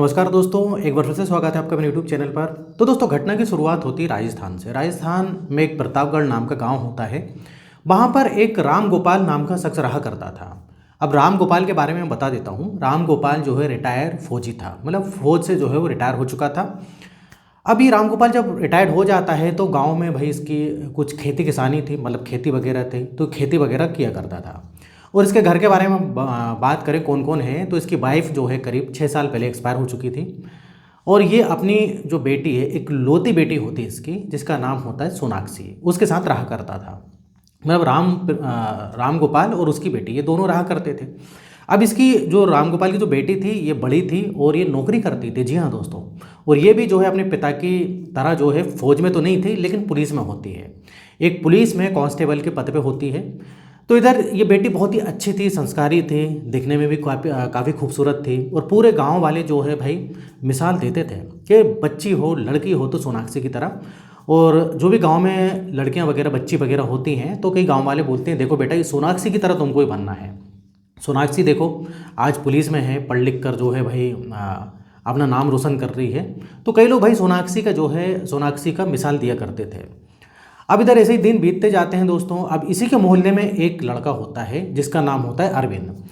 नमस्कार दोस्तों, एक बार फिर से स्वागत है आपका मेरे यूट्यूब चैनल पर। तो दोस्तों, घटना की शुरुआत होती है राजस्थान से। राजस्थान में एक प्रतापगढ़ नाम का गांव होता है। वहां पर एक राम गोपाल नाम का शख्स रहा करता था। अब राम गोपाल के बारे में मैं बता देता हूं। राम गोपाल जो है रिटायर फौजी था, मतलब फौज से जो है वो रिटायर हो चुका था। अभी राम गोपाल जब रिटायर्ड हो जाता है तो गांव में भाई इसकी कुछ खेती किसानी थी, मतलब खेती वगैरह थी, तो खेती वगैरह किया करता था। और इसके घर के बारे में बात करें कौन कौन है, तो इसकी वाइफ जो है करीब 6 साल पहले एक्सपायर हो चुकी थी। और ये अपनी जो बेटी है, एक लौती बेटी होती है इसकी, जिसका नाम होता है सोनाक्षी, उसके साथ रहा करता था। मतलब राम गोपाल और उसकी बेटी, ये दोनों रहा करते थे। अब इसकी जो राम गोपाल की जो बेटी थी, ये बड़ी थी और ये नौकरी करती थी। जी हाँ दोस्तों। और ये भी जो है अपने पिता की तरह जो है फौज में तो नहीं थी, लेकिन पुलिस में होती है। एक पुलिस में कांस्टेबल के पद पे होती है। तो इधर ये बेटी बहुत ही अच्छी थी, संस्कारी थी, दिखने में भी काफ़ी खूबसूरत थी। और पूरे गांव वाले जो है भाई मिसाल देते थे कि बच्ची हो लड़की हो तो सोनाक्षी की तरह। और जो भी गांव में लड़कियां वगैरह बच्ची वगैरह होती हैं तो कई गांव वाले बोलते हैं, देखो बेटा ये सोनाक्षी की तरह तुमको ही बनना है। सोनाक्षी देखो आज पुलिस में है, पढ़ लिख कर जो है भाई अपना नाम रोशन कर रही है। तो कई लोग भाई सोनाक्षी का मिसाल दिया करते थे। अब इधर ऐसे ही दिन बीतते जाते हैं दोस्तों। अब इसी के मोहल्ले में एक लड़का होता है जिसका नाम होता है अरविंद।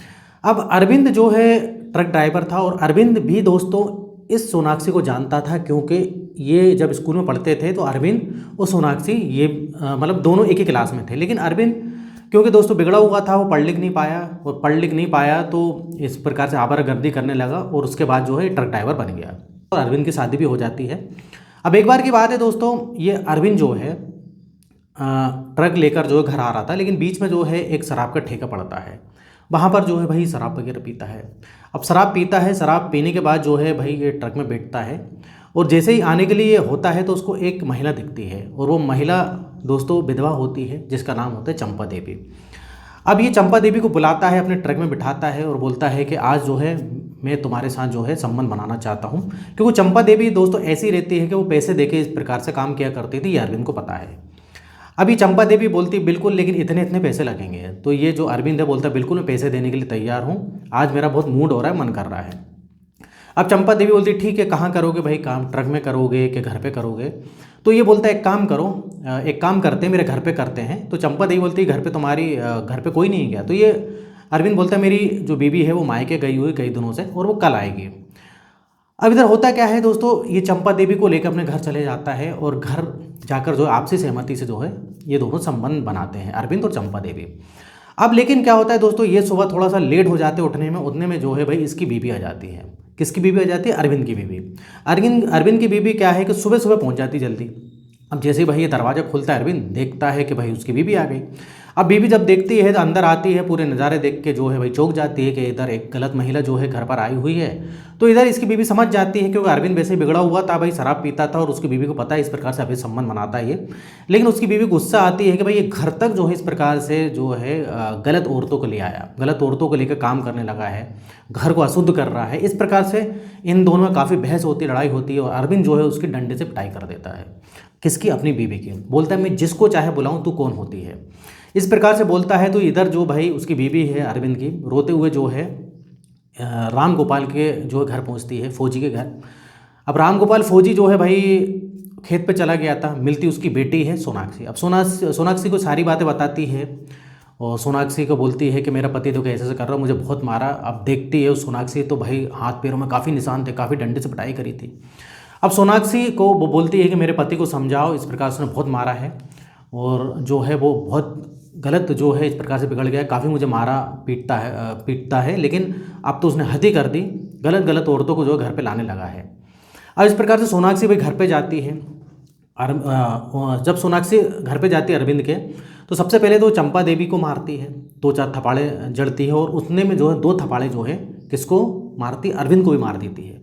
अब अरविंद जो है ट्रक ड्राइवर था, और अरविंद भी दोस्तों इस सोनाक्षी को जानता था, क्योंकि ये जब स्कूल में पढ़ते थे तो अरविंद और सोनाक्षी ये मतलब दोनों एक ही क्लास में थे। लेकिन अरविंद क्योंकि दोस्तों बिगड़ा हुआ था, वो पढ़ लिख नहीं पाया, और पढ़ लिख नहीं पाया तो इस प्रकार से आवारागर्दी करने लगा, और उसके बाद जो है ट्रक ड्राइवर बन गया। और अरविंद की शादी भी हो जाती है। अब एक बार की बात है दोस्तों, ये अरविंद जो है ट्रक लेकर जो है घर आ रहा था, लेकिन बीच में जो है एक शराब का ठेका पड़ता है। वहाँ पर जो है भाई शराब वगैरह पीता है। अब शराब पीता है, शराब पीने के बाद जो है भाई ये ट्रक में बैठता है, और जैसे ही आने के लिए होता है तो उसको एक महिला दिखती है, और वो महिला दोस्तों विधवा होती है, जिसका नाम होता है चंपा देवी। अब ये चंपा देवी को बुलाता है, अपने ट्रक में बिठाता है और बोलता है कि आज जो है मैं तुम्हारे साथ जो है संबंध बनाना चाहता हूँ। क्योंकि चंपा देवी दोस्तों ऐसी रहती है कि वो पैसे देके इस प्रकार से काम किया करती थी, ये अरविंद को पता है। अभी चंपा देवी बोलती बिल्कुल, लेकिन इतने इतने पैसे लगेंगे। तो ये जो अरविंद है बोलता बिल्कुल मैं पैसे देने के लिए तैयार हूँ, आज मेरा बहुत मूड हो रहा है, मन कर रहा है। अब चंपा देवी बोलती ठीक है, कहाँ करोगे भाई काम, ट्रक में करोगे कि घर पे करोगे? तो ये बोलता है एक काम करो, एक काम करते हैं, मेरे घर पे करते हैं। तो चंपा देवी बोलती है घर पे तुम्हारी घर पे कोई नहीं है क्या? तो ये अरविंद बोलता है मेरी जो बीवी है वो मायके गई हुई कई दिनों से, और वो कल आएगी। अब इधर होता क्या है दोस्तों, ये चंपा देवी को लेकर अपने घर चले जाता है, और घर जाकर जो आपसी सहमति से जो है ये दोनों संबंध बनाते हैं, अरविंद और चंपा देवी। अब लेकिन क्या होता है दोस्तों, ये सुबह थोड़ा सा लेट हो जाते हैं उठने में जो है भाई इसकी बीवी आ जाती है। किसकी बीवी आ जाती है? अरविंद की बीवी। अरविंद की बीवी क्या है कि सुबह सुबह पहुंच जाती जल्दी। अब जैसे ही भाई ये दरवाज़ा खुलता है, अरविंद देखता है कि भाई उसकी बीवी आ गई। अब बीवी जब देखती है तो अंदर आती है, पूरे नज़ारे देख के जो है भाई चौंक जाती है कि इधर एक गलत महिला जो है घर पर आई हुई है। तो इधर इसकी बीवी समझ जाती है, क्योंकि अरविंद वैसे ही बिगड़ा हुआ था भाई, शराब पीता था, और उसकी बीवी को पता है इस प्रकार से अभी संबंध बनाता है ये। लेकिन उसकी बीवी गुस्सा आती है कि भाई ये घर तक जो है इस प्रकार से जो है गलत औरतों को ले आया, गलत औरतों को लेकर काम करने लगा है, घर को अशुद्ध कर रहा है। इस प्रकार से इन दोनों में काफ़ी बहस होती है, लड़ाई होती है, और अरविंद जो है उसकी डंडे से पिटाई कर देता है। किसकी? अपनी बीवी की। बोलता है मैं जिसको चाहे बुलाऊं, तू कौन होती है? इस प्रकार से बोलता है। तो इधर जो भाई उसकी बीवी है अरविंद की, रोते हुए जो है राम गोपाल के जो घर पहुंचती है, फौजी के घर। अब राम गोपाल फौजी जो है भाई खेत पे चला गया था, मिलती उसकी बेटी है सोनाक्षी। अब सोनाक्षी को सारी बातें बताती है, और सोनाक्षी को बोलती है कि मेरा पति तो कैसे कर रहा, मुझे बहुत मारा। अब देखती है उस सोनाक्षी तो भाई हाथ पैरों में काफ़ी निशान थे, काफ़ी डंडे से पिटाई करी थी। अब सोनाक्षी को वो बोलती है कि मेरे पति को समझाओ, इस प्रकार से उसने बहुत मारा है, और जो है वो बहुत गलत जो है इस प्रकार से बिगड़ गया है, काफ़ी मुझे मारा पीटता है, लेकिन अब तो उसने हद ही कर दी, गलत गलत औरतों को जो है घर पे लाने लगा है। अब इस प्रकार से सोनाक्षी भाई घर पे जाती है। जब सोनाक्षी घर पे जाती है अरविंद के, तो सबसे पहले तो चंपा देवी को मारती है, 2-4 थप्पड़े जड़ती है, और उसने में जो है 2 थप्पड़े जो है किसको मारती? अरविंद को भी मार देती है।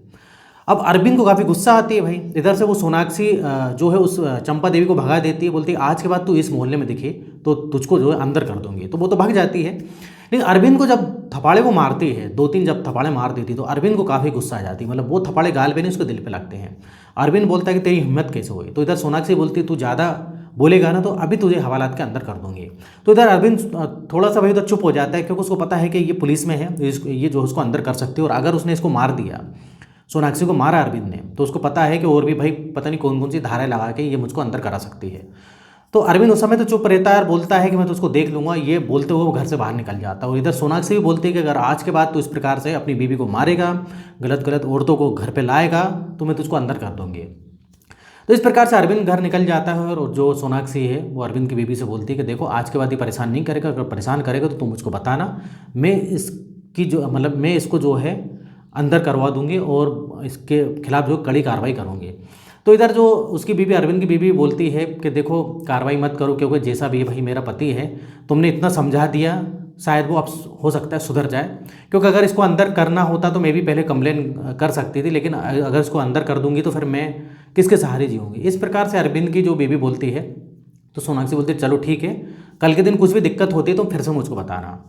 अब अरविंद को काफ़ी गुस्सा आती है भाई। इधर से वो सोनाक्षी जो है उस चंपा देवी को भगा देती है, बोलती है आज के बाद तू इस मोहल्ले में दिखे तो तुझको जो है अंदर कर दूंगी। तो वो तो भाग जाती है। लेकिन अरविंद को जब थप्पड़े वो मारती है, 2-3 जब थप्पड़े मार देती तो अरविंद को काफ़ी गुस्सा आ जाती है, मतलब वो थप्पड़े गाल पे नहीं उसके दिल पे लगते हैं। अरविंद बोलता है कि तेरी हिम्मत कैसे हुई? तो इधर सोनाक्षी बोलती है तू ज़्यादा बोलेगा ना तो अभी तुझे हवालात के अंदर कर दूंगी। तो इधर अरविंद थोड़ा सा भाई उधर चुप हो जाता है, क्योंकि उसको पता है कि ये पुलिस में है, ये जो उसको अंदर कर सकती है, और अगर उसने इसको मार दिया सोनाक्षी को मारा अरविंद ने, तो उसको पता है कि और भी भाई पता नहीं कौन कौन सी धाराएं लगा के ये मुझको अंदर करा सकती है। तो अरविंद उस समय तो चुप रहता है और बोलता है कि मैं तो उसको देख लूंगा, ये बोलते हुए वो घर से बाहर निकल जाता है। और इधर सोनाक्षी भी बोलती है कि अगर आज के बाद तो इस प्रकार से अपनी बीवी को मारेगा, गलत गलत औरतों को घर पे लाएगा, तो मैं तुझको अंदर कर दूंगी। तो इस प्रकार से अरविंद घर निकल जाता है और जो सोनाक्षी है वो अरविंद की बीवी से बोलती है कि देखो आज के बाद ये परेशान नहीं करेगा, अगर परेशान करेगा तो तुम मुझको बताना, मैं इसकी जो मतलब मैं इसको जो है अंदर करवा दूंगी और इसके खिलाफ जो कड़ी कार्रवाई करूंगी। तो इधर जो उसकी बीवी अरविंद की बीवी बोलती है कि देखो कार्रवाई मत करो, क्योंकि जैसा भी भाई मेरा पति है, तुमने इतना समझा दिया, शायद वो अब हो सकता है सुधर जाए, क्योंकि अगर इसको अंदर करना होता तो मैं भी पहले कंप्लेन कर सकती थी, लेकिन अगर इसको अंदर कर दूंगी तो फिर मैं किसके सहारे जीऊँगी। इस प्रकार से अरविंद की जो बीवी बोलती है। तो सोनाक्षी बोलती है चलो ठीक है, कल के दिन कुछ भी दिक्कत होती है तो फिर से मुझको बताना।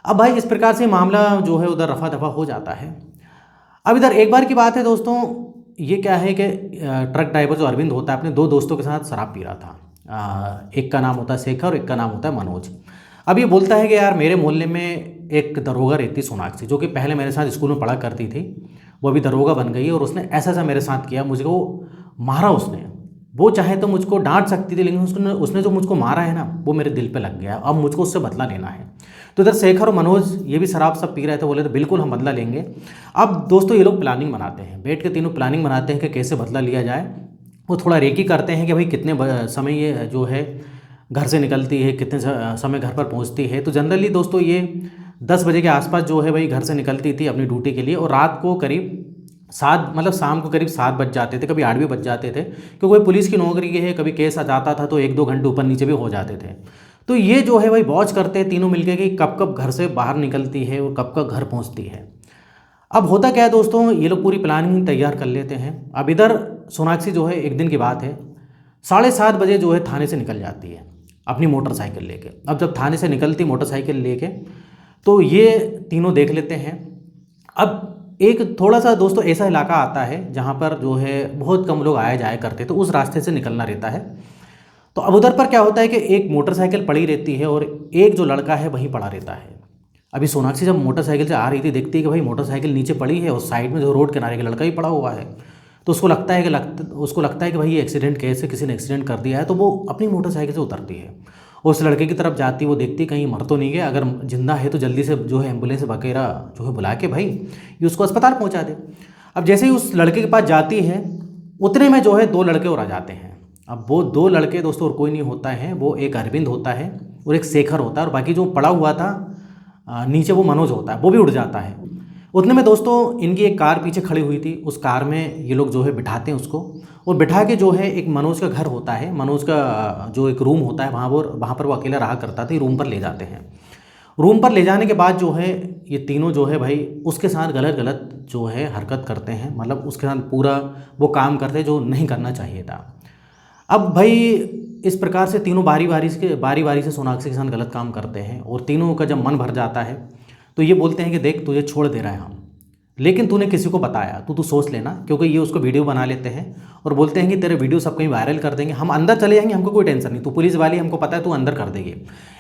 अब भाई इस प्रकार से मामला जो है उधर रफा दफा हो जाता है। अब इधर एक बार की बात है दोस्तों, ये क्या है कि ट्रक ड्राइवर जो अरविंद होता है अपने दो दोस्तों के साथ शराब पी रहा था। एक का नाम होता है शेखर और एक का नाम होता है मनोज। अब ये बोलता है कि यार मेरे मोहल्ले में एक दरोगा रहती सोनाक्षी, जो कि पहले मेरे साथ स्कूल में पढ़ा करती थी, वो अभी दरोगा बन गई है और उसने ऐसा ऐसा मेरे साथ किया, मुझको मारा उसने। वो चाहे तो मुझको डांट सकती थी, लेकिन उसने जो मुझको मारा है ना वो मेरे दिल पे लग गया, अब मुझको उससे बदला लेना है। तो इधर शेखर और मनोज ये भी शराब सब पी रहे थे, बोले तो बिल्कुल हम बदला लेंगे। अब दोस्तों ये लोग प्लानिंग बनाते हैं, बैठ के तीनों प्लानिंग बनाते हैं कि कैसे बदला लिया जाए। वो थोड़ा रेकी करते हैं कि भाई कितने समय ये जो है घर से निकलती है, कितने समय घर पर पहुंचती है। तो जनरली दोस्तों ये 10 बजे के आसपास जो है भाई घर से निकलती थी अपनी ड्यूटी के लिए, और रात को करीब 7 मतलब शाम को करीब 7 बज जाते थे, कभी 8 भी बज जाते थे, क्योंकि भाई पुलिस की नौकरी है, कभी केस आ जाता था तो 1-2 घंटे ऊपर नीचे भी हो जाते थे। तो ये जो है भाई वॉच करते हैं तीनों मिलके कि कब कब घर से बाहर निकलती है और कब कब घर पहुंचती है। अब होता क्या है दोस्तों, ये लोग पूरी प्लानिंग तैयार कर लेते हैं। अब इधर सोनाक्षी जो है एक दिन की बात है, 7:30 बजे जो है थाने से निकल जाती है अपनी मोटरसाइकिल लेके। अब जब थाने से निकलती मोटरसाइकिल लेके तो ये तीनों देख लेते हैं। अब एक थोड़ा सा दोस्तों ऐसा इलाका आता है जहाँ पर जो है बहुत कम लोग आया जाया करते, तो उस रास्ते से निकलना रहता है। तो अब उधर पर क्या होता है कि एक मोटरसाइकिल पड़ी रहती है और एक जो लड़का है वहीं पड़ा रहता है। अभी सोनाक्षी जब मोटरसाइकिल से आ रही थी देखती है कि भाई मोटरसाइकिल नीचे पड़ी है और साइड में जो रोड किनारे का लड़का ही पड़ा हुआ है। तो उसको लगता है कि भाई ये एक्सीडेंट केस है, किसी ने एक्सीडेंट कर दिया है। तो वो अपनी मोटरसाइकिल से उतरती है, उस लड़के की तरफ जाती है, वो देखती कहीं मर तो नहीं गया, अगर जिंदा है तो जल्दी से जो है एम्बुलेंस वगैरह जो है बुला के भाई ये उसको अस्पताल पहुंचा दे। अब जैसे ही उस लड़के के पास जाती है उतने में जो है 2 लड़के और आ जाते हैं। अब वो 2 लड़के दोस्तों और कोई नहीं होता है, वो एक अरविंद होता है और एक शेखर होता है, और बाकी जो पड़ा हुआ था नीचे वो मनोज होता है, वो भी उड़ जाता है। उतने में दोस्तों इनकी एक कार पीछे खड़ी हुई थी, उस कार में ये लोग जो है बिठाते हैं उसको, और बिठा के जो है एक मनोज का घर होता है, मनोज का जो एक रूम होता है वहाँ पर वो अकेला रहा करता था, रूम पर ले जाते हैं। रूम पर ले जाने के बाद जो है ये तीनों जो है भाई उसके साथ गलत गलत जो है हरकत करते हैं, मतलब उसके साथ पूरा वो काम करते हैं जो नहीं करना चाहिए था। अब भाई इस प्रकार से तीनों बारी बारी से सोनाक्षी के साथ गलत काम करते हैं, और तीनों का जब मन भर जाता है तो ये बोलते हैं कि देख तुझे छोड़ दे रहा है हम, लेकिन तूने किसी को बताया तू सोच लेना, क्योंकि ये उसको वीडियो बना लेते हैं और बोलते हैं कि तेरे वीडियो सब कहीं वायरल कर देंगे, हम अंदर चले जाएंगे, हमको कोई टेंशन नहीं, तू पुलिस वाली हमको पता है तू अंदर कर देगी,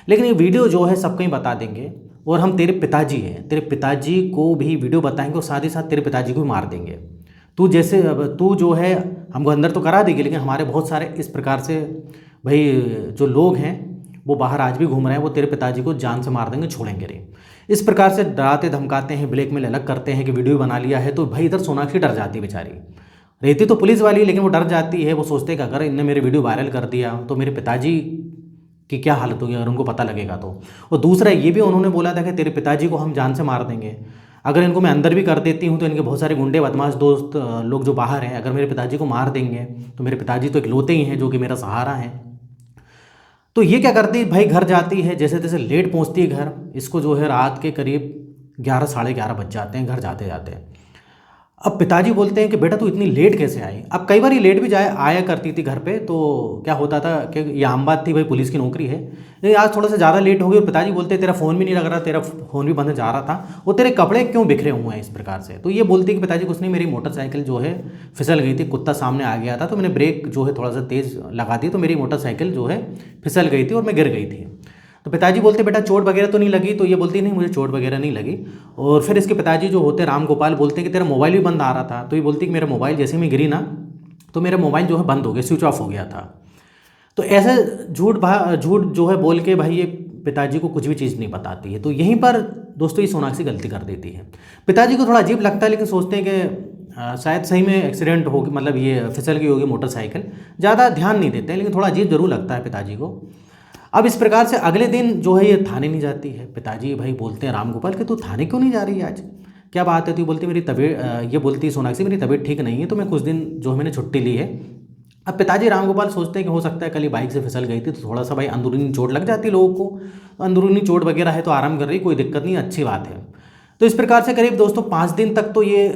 लेकिन ये वीडियो जो है सब कहीं बता देंगे, और हम तेरे पिताजी को भी वीडियो बताएंगे और साथ ही साथ तेरे पिताजी को भी मार देंगे। तू जो है हमको अंदर तो करा देगी, लेकिन हमारे बहुत सारे इस प्रकार से भाई जो लोग हैं वो बाहर आज भी घूम रहे हैं, वो तेरे पिताजी को जान से मार देंगे, छोड़ेंगे नहीं। इस प्रकार से डराते धमकाते हैं, ब्लैकमेल अलग करते हैं कि वीडियो बना लिया है। तो भाई इधर सोनाक्षी डर जाती है बेचारी, रहती तो पुलिस वाली लेकिन वो डर जाती है, वो सोचते हैं कि अगर इनने मेरे वीडियो वायरल कर दिया तो मेरे पिताजी की क्या हालत होगी अगर उनको पता लगेगा तो। और दूसरा ये भी उन्होंने बोला था कि तेरे पिताजी को हम जान से मार देंगे, अगर इनको मैं अंदर भी कर देती हूँ तो इनके बहुत सारे गुंडे बदमाश दोस्त लोग जो बाहर हैं, अगर मेरे पिताजी को मार देंगे तो मेरे पिताजी तो इकलौते ही हैं जो कि मेरा सहारा है। तो ये क्या करती है भाई, घर जाती है, जैसे तैसे लेट पहुंचती है घर। इसको जो है रात के करीब 11 साढ़े 11 बज जाते हैं घर जाते जाते। अब पिताजी बोलते हैं कि बेटा तू इतनी लेट कैसे आई। अब कई बार ये लेट भी आया करती थी घर पे, तो क्या होता था कि ये आम बात थी, भाई पुलिस की नौकरी है, लेकिन आज थोड़ा सा ज़्यादा लेट हो गई। और पिताजी बोलते तेरा फ़ोन भी नहीं लग रहा, तेरा फ़ोन भी बंद जा रहा था, और तेरे कपड़े क्यों बिखरे हुए हैं इस प्रकार से। तो ये बोलती कि पिताजी कुछ नहीं, मेरी मोटरसाइकिल जो है फिसल गई थी, कुत्ता सामने आ गया था तो मैंने ब्रेक जो है थोड़ा सा तेज़ लगा दी, तो मेरी मोटरसाइकिल जो है फिसल गई थी और मैं गिर गई थी। तो पिताजी बोलते बेटा चोट वगैरह तो नहीं लगी, तो ये बोलती नहीं मुझे चोट वगैरह नहीं लगी। और फिर इसके पिताजी जो होते राम गोपाल बोलते हैं कि तेरा मोबाइल भी बंद आ रहा था, तो ये बोलती कि मेरा मोबाइल जैसे मैं गिरी ना तो मेरा मोबाइल जो है बंद हो गया, स्विच ऑफ हो गया था। तो ऐसे झूठ जो है बोल के भाई ये पिताजी को कुछ भी चीज़ नहीं बताती है। तो यहीं पर दोस्तों ये सोनाक्षी गलती कर देती है। पिताजी को थोड़ा अजीब लगता है, लेकिन सोचते हैं कि शायद सही में एक्सीडेंट होगी, मतलब ये फिसल गई होगी मोटरसाइकिल, ज़्यादा ध्यान नहीं देते हैं, लेकिन थोड़ा अजीब जरूर लगता है पिताजी को। अब इस प्रकार से अगले दिन जो है ये थाने नहीं जाती है। पिताजी भाई बोलते हैं राम गोपाल कि तू थाने क्यों नहीं जा रही है आज, क्या बात है? तो बोलती मेरी तबीयत, ये बोलती सोनाक्षी मेरी तबीयत ठीक नहीं है, तो मैं कुछ दिन जो है मैंने छुट्टी ली है। अब पिताजी राम गोपाल सोचते हैं कि हो सकता है कल ही बाइक से फिसल गई थी, तो थोड़ा सा भाई अंदरूनी चोट लग जाती है लोगों को, तो अंदरूनी चोट वगैरह है तो आराम कर रही, कोई दिक्कत नहीं, अच्छी बात है। तो इस प्रकार से करीब दोस्तों 5 दिन तक तो ये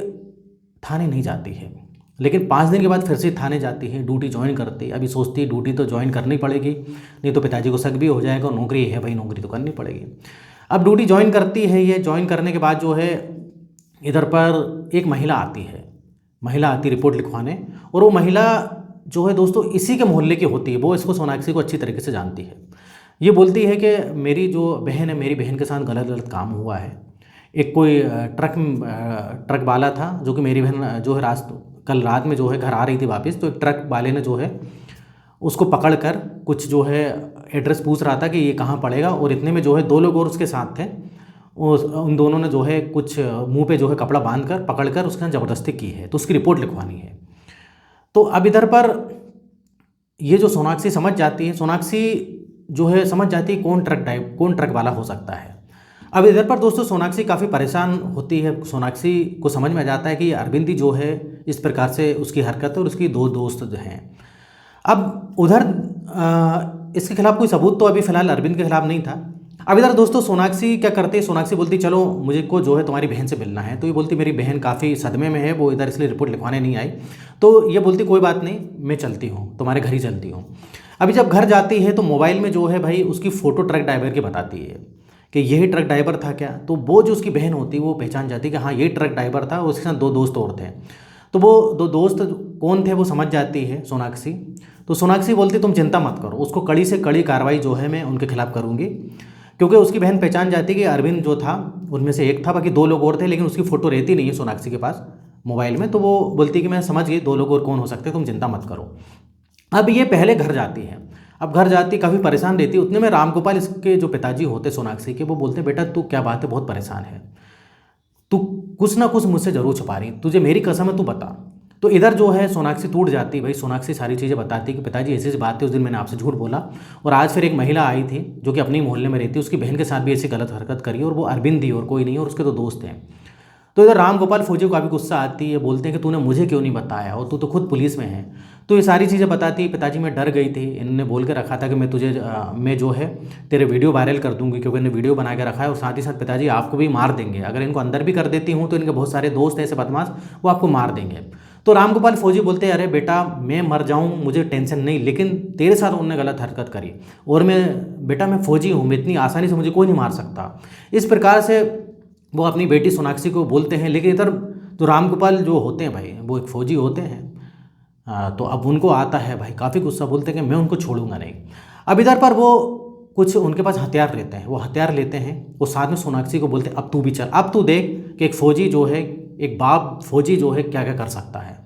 थाने नहीं जाती है, लेकिन 5 दिन के बाद फिर से थाने जाती है, ड्यूटी ज्वाइन करती है। अभी सोचती है ड्यूटी तो ज्वाइन करनी पड़ेगी, नहीं तो पिताजी को शक भी हो जाएगा, और नौकरी है भाई, नौकरी तो करनी पड़ेगी। अब ड्यूटी ज्वाइन करती है ये, ज्वाइन करने के बाद जो है इधर पर एक महिला आती है, महिला आती रिपोर्ट लिखवाने, और वो महिला जो है दोस्तों इसी के मोहल्ले की होती है। वो इसको सोनाक्षी को अच्छी तरीके से जानती है। ये बोलती है कि मेरी जो बहन है, मेरी बहन के साथ गलत गलत काम हुआ है। एक कोई ट्रक वाला था जो कि मेरी बहन जो है कल रात में जो है घर आ रही थी वापस, तो एक ट्रक वाले ने जो है उसको पकड़ कर कुछ जो है एड्रेस पूछ रहा था कि ये कहाँ पड़ेगा, और इतने में जो है 2 लोग और उसके साथ थे। उन दोनों ने जो है कुछ मुंह पे जो है कपड़ा बांध कर पकड़ कर उसके साथ ज़बरदस्ती की है, तो उसकी रिपोर्ट लिखवानी है। तो अब इधर पर ये जो सोनाक्षी समझ जाती है, सोनाक्षी जो है समझ जाती है कौन ट्रक वाला हो सकता है। अब इधर पर दोस्तों सोनाक्षी काफ़ी परेशान होती है। सोनाक्षी को समझ में आ जाता है कि अरविंदी जो है इस प्रकार से उसकी हरकत और उसकी 2 दोस्त जो हैं। अब उधर इसके खिलाफ कोई सबूत तो अभी फ़िलहाल अरविंद के खिलाफ नहीं था। अब इधर दोस्तों सोनाक्षी क्या करती है, सोनाक्षी बोलती चलो मुझे को जो है तुम्हारी बहन से मिलना है। तो ये बोलती मेरी बहन काफ़ी सदमे में है, वो इधर इसलिए रिपोर्ट लिखवाने नहीं आई। तो ये बोलती कोई बात नहीं, मैं चलती हूँ, तुम्हारे घर ही चलती हूँ। अभी जब घर जाती है तो मोबाइल में जो है भाई उसकी फ़ोटो ट्रक ड्राइवर की बताती है कि यही ट्रक ड्राइवर था क्या। तो वो जो उसकी बहन होती है वो पहचान जाती है कि हाँ ये ट्रक ड्राइवर था, उसके साथ 2 दोस्त और थे। तो वो 2 दोस्त कौन थे वो समझ जाती है सोनाक्षी। तो सोनाक्षी बोलती तुम चिंता मत करो, उसको कड़ी से कड़ी कार्रवाई जो है मैं उनके खिलाफ करूँगी, क्योंकि उसकी बहन पहचान जाती है कि अरविंद जो था उनमें से एक था, बाकी 2 लोग और थे, लेकिन उसकी फ़ोटो रहती नहीं है सोनाक्षी के पास मोबाइल में। तो वो बोलती कि मैं समझ गई 2 लोग और कौन हो सकते, तुम चिंता मत करो। अब ये पहले घर जाती है। अब घर जाती काफ़ी परेशान रहती है। उतने में राम गोपाल इसके जो पिताजी होते सोनाक्षी के, वो बोलते बेटा तू क्या बात है, बहुत परेशान है, तू कुछ ना कुछ मुझसे ज़रूर छुपा रही, तुझे मेरी कसम है, तू बता। तो इधर जो है सोनाक्षी टूट जाती भाई। सोनाक्षी सारी चीज़ें बताती कि पिताजी ऐसी बात है, उस दिन मैंने आपसे झूठ बोला, और आज फिर एक महिला आई थी जो कि अपने मोहल्ले में रहती, उसकी बहन के साथ भी ऐसी गलत हरकत करी, और वो अरविंद थी और कोई नहीं, और उसके 2 दोस्त हैं। तो इधर राम गोपाल फौजी को काफ़ी गुस्सा आती है, बोलते हैं कि तूने मुझे क्यों नहीं बताया, और तू तो खुद पुलिस में है। तो ये सारी चीज़ें बताती है। पिताजी मैं डर गई थी, इन्होंने बोल के रखा था कि मैं तुझे मैं जो है तेरे वीडियो वायरल कर दूंगी, क्योंकि इन्होंने वीडियो बना के रखा है, और साथ ही साथ पिताजी आपको भी मार देंगे, अगर इनको अंदर भी कर देती हूँ तो इनके बहुत सारे दोस्त ऐसे बदमाश वो आपको मार देंगे। तो राम गोपाल फौजी बोलते हैं अरे बेटा मैं मर जाऊँ मुझे टेंशन नहीं, लेकिन तेरे साथ उन्होंने गलत हरकत करी, और मैं फौजी हूँ, मैं इतनी आसानी से मुझे कोई नहीं मार सकता। इस प्रकार से वो अपनी बेटी सोनाक्षी को बोलते हैं। लेकिन इधर जो राम गोपाल जो होते हैं भाई वो एक फ़ौजी होते हैं। तो अब उनको आता है भाई काफ़ी गुस्सा, बोलते हैं कि मैं उनको छोड़ूंगा नहीं। अब इधर पर वो कुछ उनके पास हथियार रहते हैं, वो हथियार लेते हैं, वो साथ में सोनाक्षी को बोलते हैं अब तू भी चल, अब तू देख कि एक फ़ौजी जो है, एक बाप फ़ौजी जो है क्या क्या कर सकता है।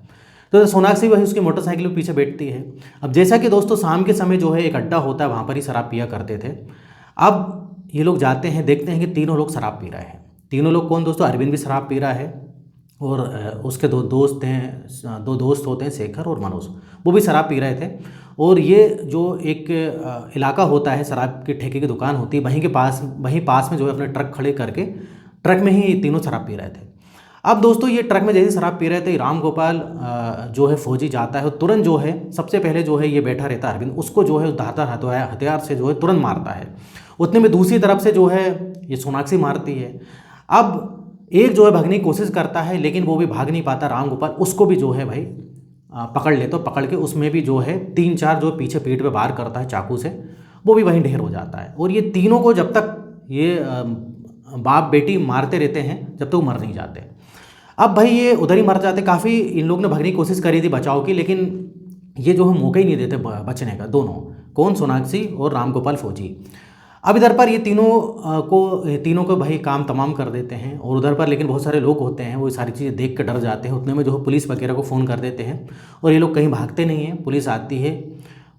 तो सोनाक्षी वही उसकी मोटरसाइकिल के पीछे बैठती है। अब जैसा कि दोस्तों शाम के समय जो है एक अड्डा होता है, वहाँ पर ही शराब पिया करते थे। अब ये लोग जाते हैं, देखते हैं कि 3 लोग शराब पी रहे हैं। 3 लोग कौन दोस्तों, अरविंद भी शराब पी रहा है, और उसके 2 दोस्त हैं, 2 दोस्त होते हैं शेखर और मनोज, वो भी शराब पी रहे थे। और ये जो एक इलाका होता है, शराब के ठेके की दुकान होती है, वहीं पास में जो है अपने ट्रक खड़े करके ट्रक में ही तीनों शराब पी रहे थे। अब दोस्तों ये ट्रक में जैसे शराब पी रहे थे, राम गोपाल जो है फौजी जाता है, तुरंत जो है सबसे पहले जो है ये बैठा रहता है अरविंद, उसको जो है धारदार हथियार से जो है तुरंत मारता है। उतने में दूसरी तरफ से जो है ये सोनाक्षी मारती है। अब एक जो है भागने की कोशिश करता है, लेकिन वो भी भाग नहीं पाता। राम गोपाल उसको भी जो है भाई पकड़ ले, तो पकड़ के उसमें भी जो है 3-4 जो पीछे पीठ पे वार करता है चाकू से, वो भी वहीं ढेर हो जाता है। और ये तीनों को जब तक ये बाप बेटी मारते रहते हैं जब तक वो मर नहीं जाते। अब भाई ये उधर ही मर जाते। काफ़ी इन लोग ने भागने की कोशिश करी थी बचाव की, लेकिन ये जो है मौका ही नहीं देते बचने का, दोनों कौन, सोनाक्षी और राम गोपाल फौजी। अब इधर पर ये तीनों को भाई काम तमाम कर देते हैं, और उधर पर लेकिन बहुत सारे लोग होते हैं, वो सारी चीज़ें देख कर डर जाते हैं। उतने में जो है पुलिस वगैरह को फ़ोन कर देते हैं, और ये लोग कहीं भागते नहीं हैं। पुलिस आती है,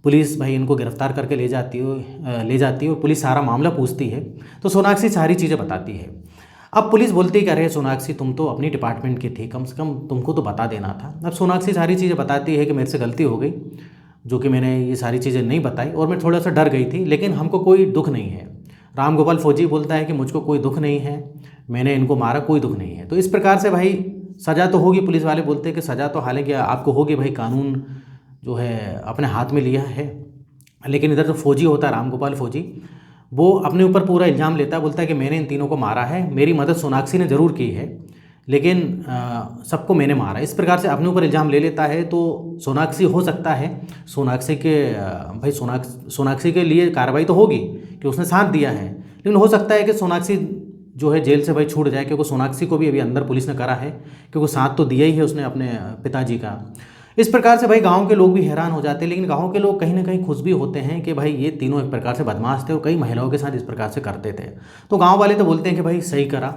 पुलिस भाई इनको गिरफ्तार करके ले जाती है और पुलिस सारा मामला पूछती है। तो सोनाक्षी सारी चीज़ें बताती है। अब पुलिस बोलती है कि अरे सोनाक्षी, तुम तो अपनी डिपार्टमेंट की थी, कम से कम तुमको तो बता देना था। अब सोनाक्षी सारी चीज़ें बताती है कि मेरे से गलती हो गई, जो कि मैंने ये सारी चीज़ें नहीं बताई, और मैं थोड़ा सा डर गई थी, लेकिन हमको कोई दुख नहीं है। राम गोपाल फौजी बोलता है कि मुझको कोई दुख नहीं है, मैंने इनको मारा, कोई दुख नहीं है। तो इस प्रकार से भाई सज़ा तो होगी, पुलिस वाले बोलते हैं कि सज़ा तो हालांकि आपको होगी भाई, कानून जो है अपने हाथ में लिया है। लेकिन इधर जो फौजी होता है राम गोपाल फौजी, वो अपने ऊपर पूरा इल्ज़ाम लेता है, बोलता है कि मैंने इन तीनों को मारा है, मेरी मदद सोनाक्षी ने ज़रूर की है, लेकिन सबको मैंने मारा। इस प्रकार से अपने ऊपर इल्ज़ाम ले लेता है। तो सोनाक्षी हो सकता है सोनाक्षी के भाई सोनाक्षी के लिए कार्रवाई तो होगी कि उसने साथ दिया है, लेकिन हो सकता है कि सोनाक्षी जो है जेल से भाई छूट जाए, क्योंकि सोनाक्षी को भी अभी अंदर पुलिस ने करा है, क्योंकि साथ तो दिया ही है उसने अपने पिताजी का। इस प्रकार से भाई गांव के लोग भी हैरान हो जाते हैं, लेकिन गांव के लोग कहीं ना कहीं खुश भी होते हैं कि भाई ये तीनों एक प्रकार से बदमाश थे और कई महिलाओं के साथ इस प्रकार से करते थे। तो गांव वाले तो बोलते हैं कि भाई सही करा,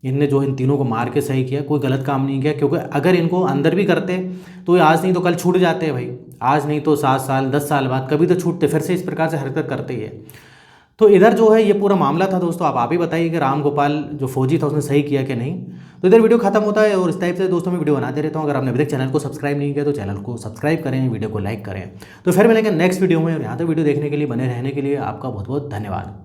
इनने जो इन तीनों को मार के सही किया, कोई गलत काम नहीं किया, क्योंकि अगर इनको अंदर भी करते तो ये आज नहीं तो कल छूट जाते हैं भाई, आज नहीं तो 7 साल 10 साल बाद कभी तो छूटते, फिर से इस प्रकार से हरकत करते ही है। तो इधर जो है ये पूरा मामला था दोस्तों। आप ही बताइए कि राम गोपाल जो फौजी था उसने सही किया कि नहीं। तो इधर वीडियो खत्म होता है, और इस टाइप से दोस्तों मैं वीडियो बनाते रहता हूँ। अगर आपने अभी तक चैनल को सब्सक्राइब नहीं किया तो चैनल को सब्सक्राइब करें, वीडियो को लाइक करें। तो फिर मिलेंगे नेक्स्ट वीडियो में, और यहाँ तक वीडियो देखने के लिए, बने रहने के लिए आपका बहुत बहुत धन्यवाद।